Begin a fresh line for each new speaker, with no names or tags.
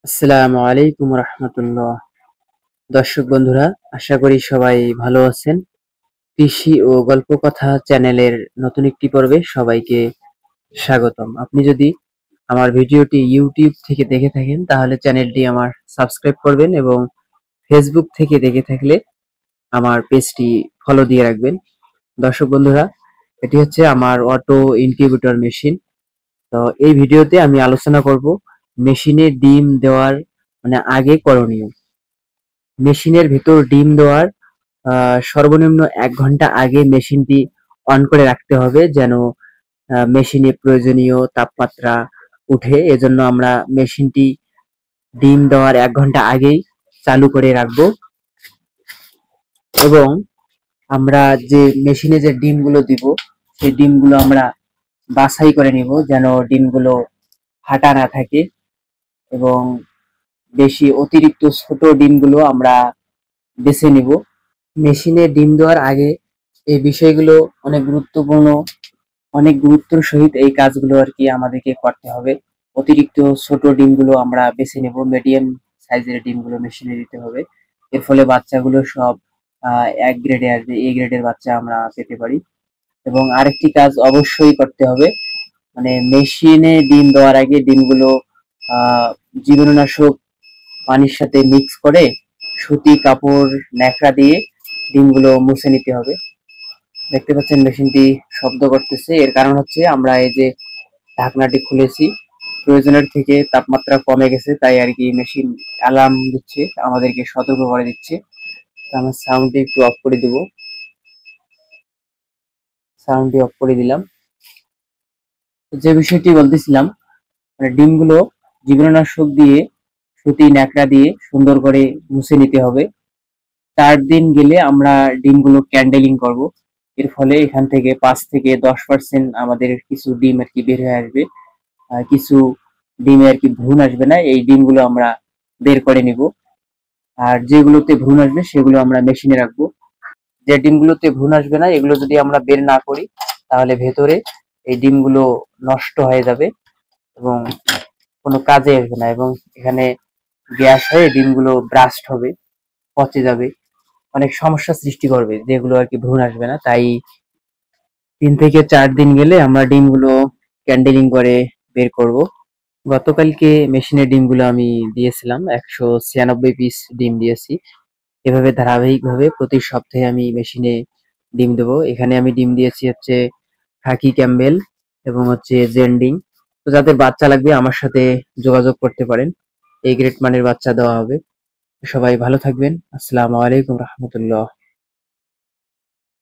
আসসালামু আলাইকুম রহমতুল্লাহ। দর্শক বন্ধুরা, আশা করি সবাই ভালো আছেন। কৃষি ও গল্প কথা চ্যানেলের নতুন একটি পর্বে সবাইকে স্বাগতম। আপনি যদি আমার ভিডিওটি ইউটিউব থেকে দেখে থাকেন তাহলে চ্যানেলটি আমার সাবস্ক্রাইব করবেন এবং ফেসবুক থেকে দেখে থাকলে আমার পেজটি ফলো দিয়ে রাখবেন। দর্শক বন্ধুরা, এটি হচ্ছে আমার অটো ইনকিউবেটর মেশিন। তো এই ভিডিওতে আমি আলোচনা করব মেশিনে ডিম দেওয়ার আগে করণীয়। মেশিনের ভিতর ডিম দেওয়ার সর্বনিম্ন ১ ঘন্টা আগে মেশিনটি অন করে রাখতে হবে, যেন মেশিনে প্রয়োজনীয় তাপমাত্রা উঠে। এজন্য আমরা মেশিনটি ডিম দেওয়ার ১ ঘন্টা আগেই চালু করে রাখবো এবং আমরা যে মেশিনে যে ডিমগুলো দিব সেই ডিমগুলো আমরা বাছাই করে নিব, যেন ডিমগুলো ফাটা না থাকে এবং বেশি অতিরিক্ত ছোট ডিমগুলো আমরা বেছে নিব। মেশিনে ডিম দেওয়ার আগে এই বিষয়গুলো অনেক গুরুত্বপূর্ণ, অনেক গুরুত্বের সহিত এই কাজগুলো আর কি আমাদেরকে করতে হবে। অতিরিক্ত ছোট ডিমগুলো আমরা বেছে নেব, মিডিয়াম সাইজের ডিমগুলো মেশিনে দিতে হবে। এর ফলে বাচ্চাগুলো সব এক গ্রেডে আসবে, এ গ্রেডের বাচ্চা আমরা পেতে পারি। এবং আরেকটি কাজ অবশ্যই করতে হবে, মেশিনে ডিম দেওয়ার আগে ডিমগুলো জীবাণুনাশক পানির সাথে মিক্স করে সুতি কাপড় ন্যাকড়া দিয়ে ডিমগুলো মুছে নিতে হবে। দেখতে পাচ্ছেন মেশিনটি শব্দ করতেছে, এর কারণ হচ্ছে আমরা এই যে ঢাকনাটি খুলেছি, প্রয়োজনের থেকে তাপমাত্রা কমে গেছে, তাই আর কি মেশিন অ্যালার্ম দিচ্ছে, আমাদেরকে সতর্ক করে দিচ্ছে। আমার সাউন্ডটি একটু অফ করে দিব, সাউন্ডটি অফ করে দিলাম। যে বিষয়টি বলতেছিলাম, ডিমগুলো জীবাণুনাশক দিয়ে সুতি ন্যাকড়া দিয়ে সুন্দর করে মুছে নিতে হবে। ৪ দিন গেলে আমরা ডিমগুলো ক্যান্ডেলিং করব। এর ফলে এখান থেকে ৫ থেকে ১০% আমাদের কিছু ডিম আর কি বের হয়ে আসবে। কিছু ডিমে আর কি ভ্রূণ আসবে না, এই ডিমগুলো আমরা বের করে নিব। আর যেগুলোতে ভ্রূণ আসবে সেগুলো আমরা মেশিনে রাখবো। যে ডিমগুলোতে ভ্রূণ আসবে না এগুলো যদি আমরা বের না করি তাহলে ভেতরে এই ডিমগুলো নষ্ট হয়ে যাবে এবং কোনো কাজে আসবে না, এবং এখানে গ্যাস হয়ে ডিমগুলো ব্রাস্ট হবে, পচে যাবে, অনেক সমস্যা সৃষ্টি করবে যেগুলো আর কি ভ্রূণ আসবে না। তাই ৩ থেকে ৪ দিন গেলে আমরা ডিমগুলো ক্যান্ডেলিং করে বের করব। গতকালকে মেশিনের ডিমগুলো আমি দিয়েছিলাম, ১৯৬ পিস ডিম দিয়েছি। এভাবে ধারাবাহিকভাবে প্রতি সপ্তাহে আমি মেশিনে ডিম দেবো। এখানে আমি ডিম দিয়েছি হচ্ছে খাকি ক্যাম্বেল এবং হচ্ছে জেন্ডিং। তো যাদের বাচ্চা লাগবে আমার সাথে যোগাযোগ করতে পারেন, এই গ্রেড মানের বাচ্চা দেওয়া হবে। সবাই ভালো থাকবেন। আসসালামু আলাইকুম রহমতুল্লাহ।